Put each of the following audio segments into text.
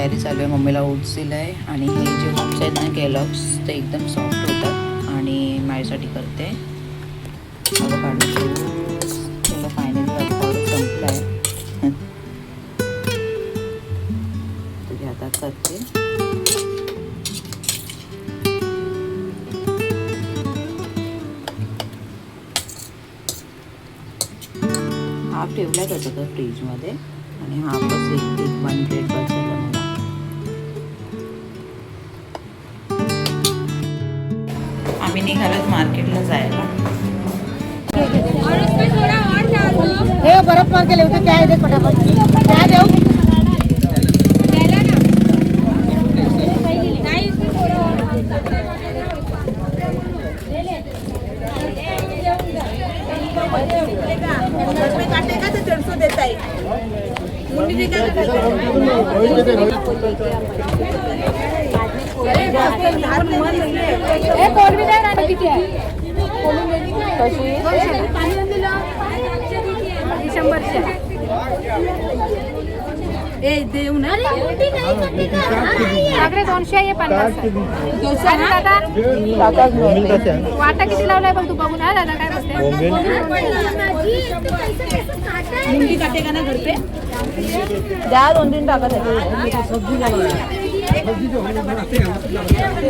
तयारी चालू आहे. मम्मीला ओट्स दिलं आहे आणि हे जे ओट्स आहेत ना केलॉग्स ते एकदम सॉफ्ट होतात आणि माझ्यासाठी करते. चलो फायनली पावडर संपला आहे. तुझ्या हातात करते. हाफ ठेवला त्याचा तर फ्रीजमध्ये आणि हाफच एक 1 प्लेट बसवला मला. आम्ही निघालोत मार्केटला जायला. हे बर्फ मार के लेते क्या है देख फटाफट क्या देऊ काटेगा तो 150 देता है मुंडी ए कोण भी नाही राणी किती आहे कशी पाणी दिलं 100ची ए देऊ ना आकडे 200 आहे 50 दादा वाटा किती लावलाय बघ तू बघून. हा दादा काय बोलते मुंडी काटेगा ना घर पे द्या 2-3 टाकत आहे.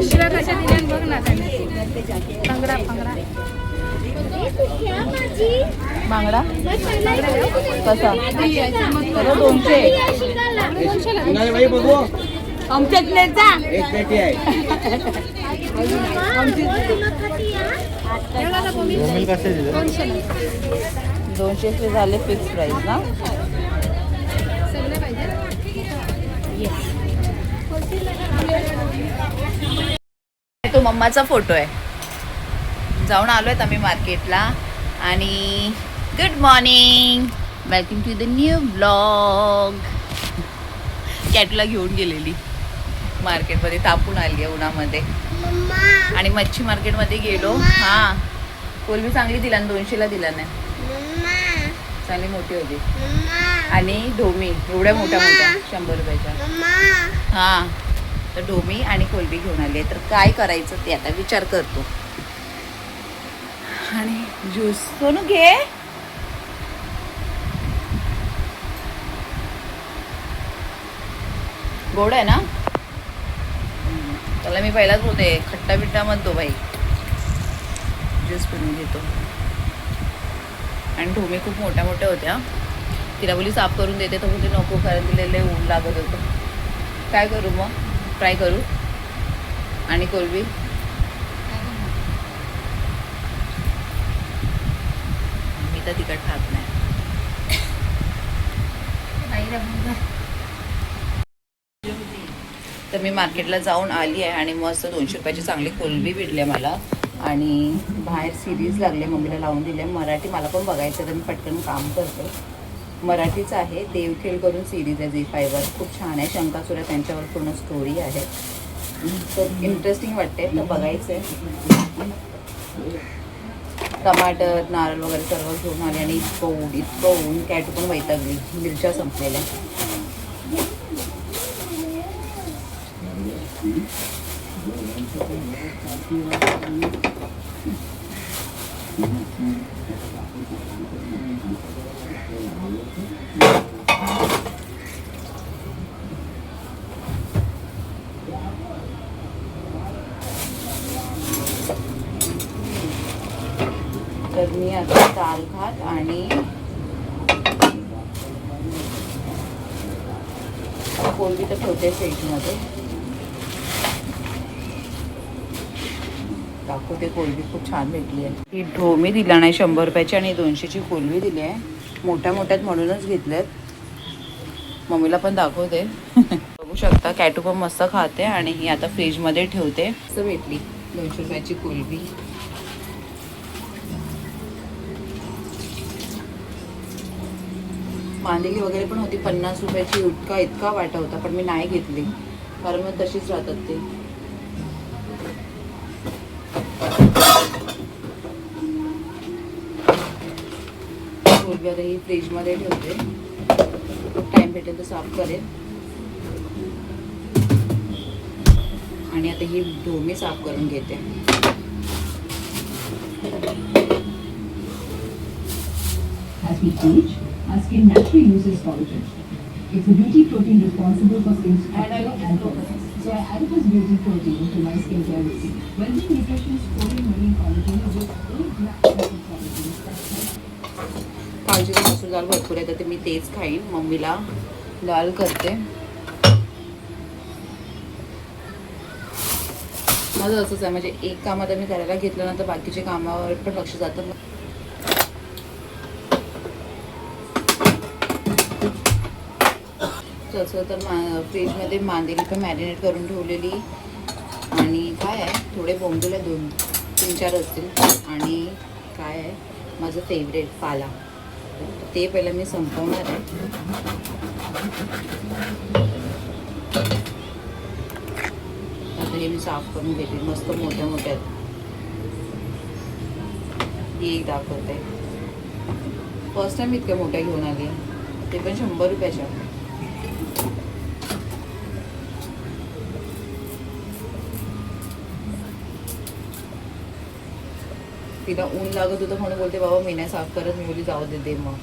शिरा कशा दिल्या बघ ना पंगडा बांगडा कसा 200 आमच्याच प्लेटचा एक पेटी आहे. 200 झाले फिक्स प्राइस ना. तो मम्माचा फोटो आहे. जाऊन आलोय आम्ही मार्केटला आणि good morning, welcome to the new blog. कॅटला घेऊन गेलेली मार्केटमध्ये, तापून आली आहे उन्हामध्ये आणि मच्छी मार्केटमध्ये गेलो. हां कोलबी चांगली दिला ना 200ला दिला नाही, चांगली मोठी होती. आणि ढोमी एवढ्या मोठ्या 100 रुपयाच्या. हां तर ढोमी आणि कोलबी घेऊन आली आहे. तर काय करायचं ते आता विचार करतो. आणि ज्यूस सोनू घे. गोड आहे ना. त्याला मी पहिलाच बोलते खट्टा बिट्टा म्हणतो बाई. ज्यूस पिऊन घेतो. आणि ढोमी खूप मोठ्या मोठ्या होत्या. तिला बोली साफ करून देते तर बोलते नको कारण दिलेले ऊन लागत होतं. काय करू मग, फ्राय करू. आणि कोलबी मी तर तिखट खात नाही. तर मी मार्केटला जाऊन आली आहे आणि मस्त 200 रुपयाची चांगली कोलबी भेटली मला. आणि बाहेर सिरीज लागले, मम्मीला लावून दिले. मराठी मला पण बघायचं तर मी पटकन काम करते. मराठीच आहे, देवखेल करून सिरीज आहे ZEE5 वर. खूप छान आहे. शंकासुर त्यांच्यावर पूर्ण स्टोरी आहे. तर इंटरेस्टिंग वाटते तर बघायचं आहे. टमाटर नारळ वगैरे सर्व घेऊन आले आणि इतकं ऊन कॅट पण वैतागली. मिरच्या संपलेल्या. तर मी आता दाल भात आणि कोलबी तर ठेवते फ्रीजमध्ये. दाखवते कोलबी खूप छान भेटली आहे. ही ढोमी दिला नाही 100 रुपयाची आणि 200ची कोलबी दिली आहे. मोठ्या मोठ्यात म्हणूनच घेतल्यात. मम्मीला पण दाखवते. बघू शकता कॅटू पण मस्त खाते. आणि ही आता फ्रीजमध्ये ठेवते. मस्त भेटली 200 रुपयाची कोलबी. मांदेली वगैरे पण होती 50 रुपयाची. इतका वाटा होता पण मी नाही घेतली कारण मग तशीच राहतात ते. कोलबी आता ही फ्रीजमध्ये ठेवते. टाइम भेटेल तर साफ करेल. आणि आता ही ढोमी साफ करून घेते. As we age, our skin naturally loses collagen. It's the beauty protein responsible for skin structure and growth. So I added this beauty protein to my skincare routine. Wellbeing Nutrition's protein marine collagen is with 8 grams of collagen that helps. काळजीला मसूर दाल भरपूर आहे, तर ते मी तेच खाईन. मम्मीला दाल करते. माझं असंच आहे, म्हणजे एक काम आता मी करायला घेतलं ना तर बाकीचे कामावर पण लक्ष जातं. तसं तर फ्रीजमध्ये मांदेली पण मॅरिनेट करून ठेवलेली, आणि काय आहे थोडे बोंबील 2-3-4 असतील, आणि काय आहे माझं फेवरेट पाला, ते पहिलं मी संपवणार आहे. आता हे मी साफ करून घेते, मस्त मोठ्या मोठ्या. ही एक दाखवते, फर्स्ट टाइम इतक्या मोठ्या घेऊन आली, ते पण 100 रुपयाच्या. तिला ऊन लागत होतं म्हणून बोलते बाबा मी नाही साफ करत. मी बोली जाऊ दे मग.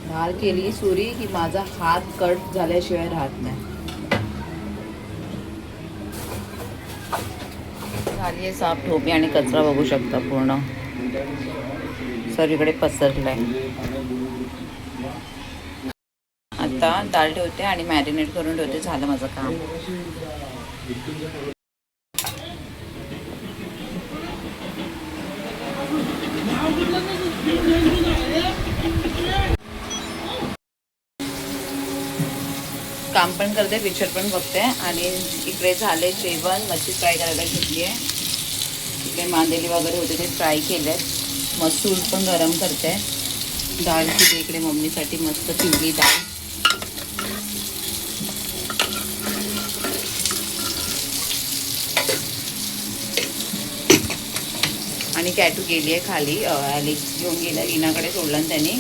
धार केली सुरी की माझा हात कट झाल्याशिवाय राहत नाही. झाली आहे साफ ढोबी, आणि कचरा बघू शकता पूर्ण सगळीकडे पसरलाय. आता डाळ ठेवते आणि मॅरिनेट करून ठेवते. झालं माझं काम. काम पण करते, पिक्चर पण बघते, आणि इकडे झाले जेवण. मच्छी फ्राय करायला घेतली आहे. इकडे मांदेली वगैरे होते ते फ्राय केले. मसूर पण गरम करते. डाळ किती इकडे मम्मीसाठी मस्त पिवळी डाळ. आणि कॅटू गेली आहे खाली. ॲलेक्स घेऊन गेला, लीनाकडे सोडला ना त्यांनी,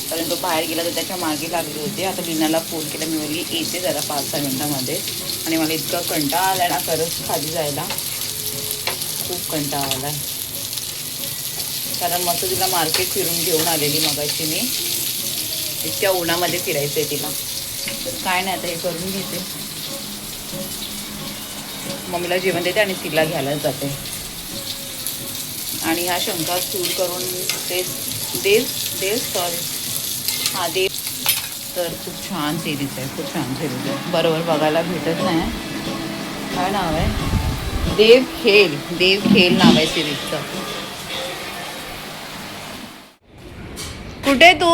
कारण तो बाहेर गेला तर त्याच्या मागे लागली होती. आता लीनाला फोन केला, मी बोलली येते जरा 5-6 मिनटामध्ये. आणि मला इतका कंटाळा आला ना खरंच खाली जायला, खूप कंटाळा आला. कारण मस्त तिला मार्केट फिरून घेऊन आलेली मगाशी मी. इतक्या उन्हामध्ये फिरायचं आहे तिला, तर काय नाही आता हे करून घेते. मम्मीला जेवण देते आणि तिला घ्यायला जाते. आणि ह्या शंका सूर करून ते देव सॉरी हां देव, तर खूप छान सिरीज आहे, खूप छान सिरीज आहे. बरोबर बघायला भेटत नाही. काय नाव आहे? देव खेल नाव आहे सिरीजचं. कुठे तू?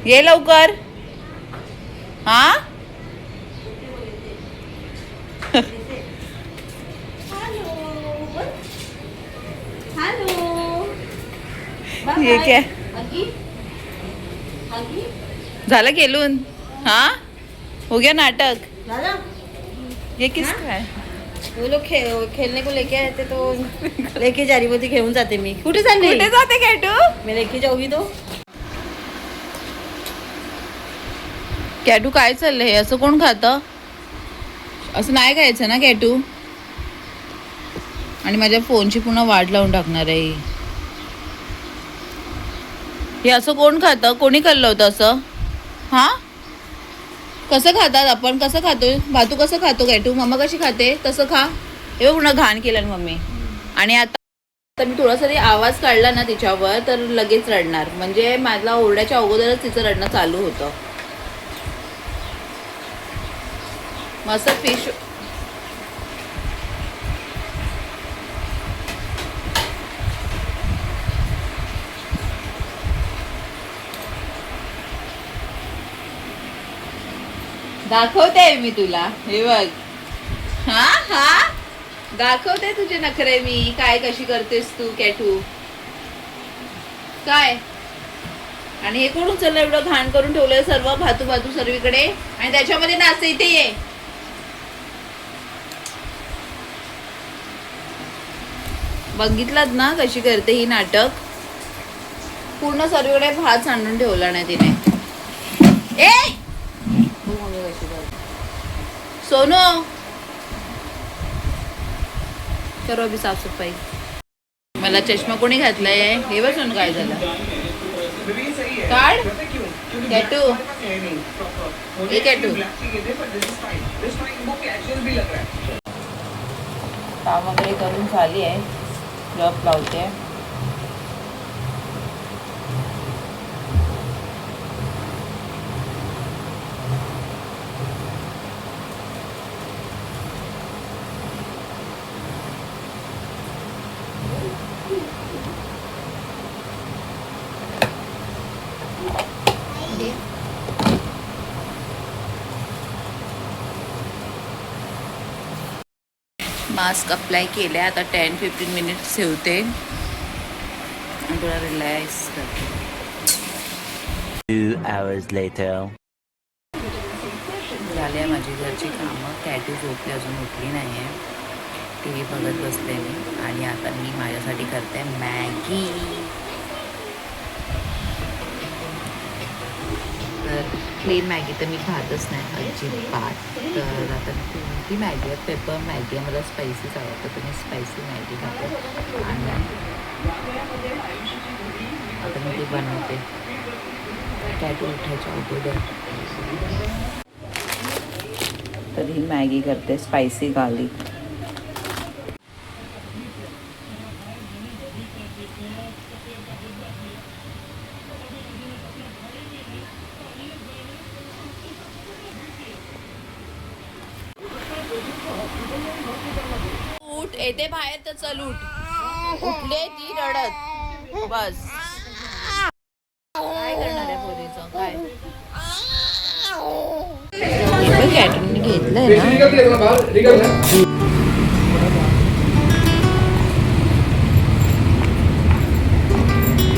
ये लवकर. हां ये क्या झालं खेलून? हाँ हो गया नाटक. ये किसका है? वो लोग खेलने को लेके आए थे तो लेके जा रही होती, घेऊन जाते मी. कुठे चालली? कुठे जाते कॅटू? मी लेके जाऊंगी तो. कॅटू काय चाललंय हे? असं कोण खातं? असं नाही खायचं ना कॅटू. आणि माझ्या फोनची पुन्हा वाट लावून टाकणार आहे. हे असं कोण खातं? कोणी खाल्लं होतं असं? हां कसं खातात आपण? कसं खातोय? भातू कसं खातो कॅटू? मम्मा कशी खाते तसं खा. हे पूर्ण घाण केलं ना मम्मी. आणि आता मी थोडासा तरी आवाज काढला ना तिच्यावर तर लगेच रडणार. म्हणजे माझ्या ओरड्याच्या अगोदरच तिचं रडणं चालू होतं. मस्त फिश दाखवते मी तुला. हे बघ. हा हा दाखवते तुझे नखरे मी. काय कशी करतेस तू कॅटू? काय? आणि हे कोण उचललं एवढं घाण करून ठेवलंय सर्व भातू भातू सर्वीकडे, आणि त्याच्यामध्ये नाचते. इथे ये. बघितलात ना कशी करते ही नाटक. पूर्ण सर्वीकडे भात सांडून ठेवला नाही तिने. ए बघ मम्मी कशी करते. सोनू करो अभी साफसफाई. मला चष्मा कोणी घातलाय हे बघ सोनू काय झालं. काढ कॅटू हे कॅटू. काम वगैरे करून झाली आहे. जॉब लावते. मास्क अप्लाय केले. आता 10-15 मिनिट्स ठेवते आणि थोडा रिलॅक्स करते. 2 hours later. झाले माझी घरची कामं. कॅटू झोपली अजून उठली नाही आहे. टी व्ही बघत बसले मी. आणि आता मी माझ्यासाठी करते मॅगी. तर प्लेन मॅगी तर मी खातच नाही अजिबात. तर आता ती मॅगी आहे पेपर मॅगी आहे. मला स्पायसीच आवडतं तर मी स्पायसी मॅगी खाते. आणि आता मी ती बनवते कॅटू उठायच्या अगोदर. तर ही मॅगी करते स्पायसी गार्लिक. उठ येते बाहेर तर चल उठ. उठले ती रडत बस. काय करणार आहे पोरीचं काय. कॅटून घेतलंय ना.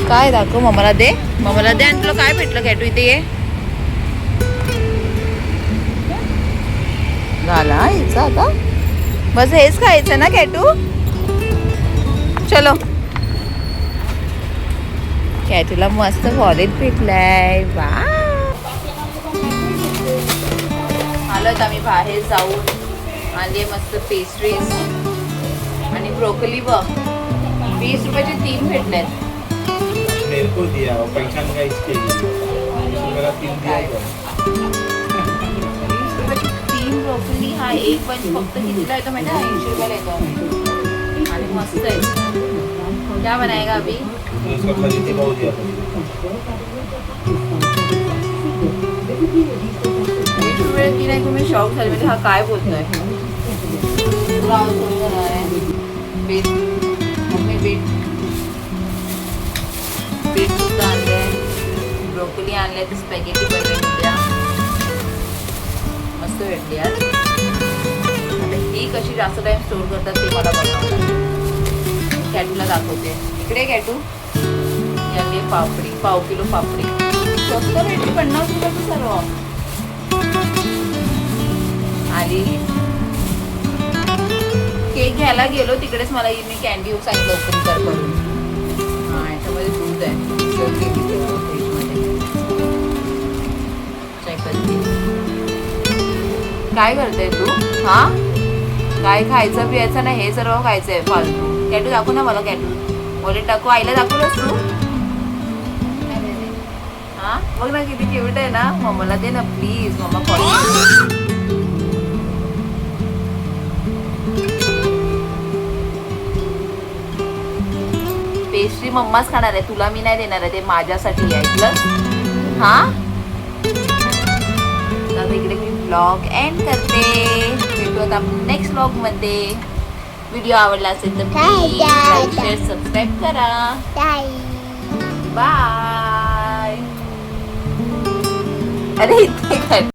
काय दाखव मम्माला दे. मम्माला दे. आणि तुला काय भेटलं कॅटू इथे ये. झाला हिचं आता. बस हेच खायचं ना कॅटू. चलो कॅटूला मस्त वॉलेट भेटलाय. वा आलोय आम्ही बाहेर जाऊन. आली मस्त पेस्ट्रीज आणि ब्रोकली बघ 20 रुपयाचे 3 भेटल्यात. मेरे को दिया और पहचान का इसके लिए मेरा 3 दिया था. 20 रुपयाची 3 ब्रोकली. हा एक बंच फक्त कितीला येतो माहिती आहे 80 रुपयाला येतो. आणि मस्त आहे. क्या बनाएगा अभी. उसका खरीदे बहुत दिया था. 20 रुपये की नाही तुम्ही शॉक झाले म्हणजे हा काय बोलतोय. तुला सोडून जाणार आहे. बीट मम्मी बीट सुद्धा आणले. ब्रोकली आणले. तर स्पॅगेटी बनवेल उद्या. मस्त भेटली यार. आता ही कशी जास्त टाइम स्टोर करतात ते मला बघावं लागेल. कॅटूला दाखवते. इकडे कॅटू याने पापडी 1/2 किलो पापडी स्वस्त भेटली 50 रुपयाची सर्व. आली केक घ्यायला गेलो तिकडेच मला मी कॅन्डी सांगितलं ओपन कर करून. हा याच्यामध्ये दूध आहे. काय करते तू. हा काय खायचं पियायचं ना हे सर्व खायचंय फालतू. कॅटू दाखव ना मला. कॅटू वॉलेट टाकू. आईला दाखवलंस तू. हा बघ ना किती क्यूट आहे ना. मम्माला दे ना प्लीज. मम्मा कॉल. पेस्ट्री मम्माच खाणार आहे. तुला मी नाही देणार आहे. ते माझ्यासाठी ऐकलं. हा आता इकडे मी ब्लॉग एंड करते. भेटू आता नेक्स्ट ब्लॉग मध्ये. व्हिडिओ आवडला असेल तर प्लीज लाईक शेअर सबस्क्राईब करा. बाय. अरे इथे काय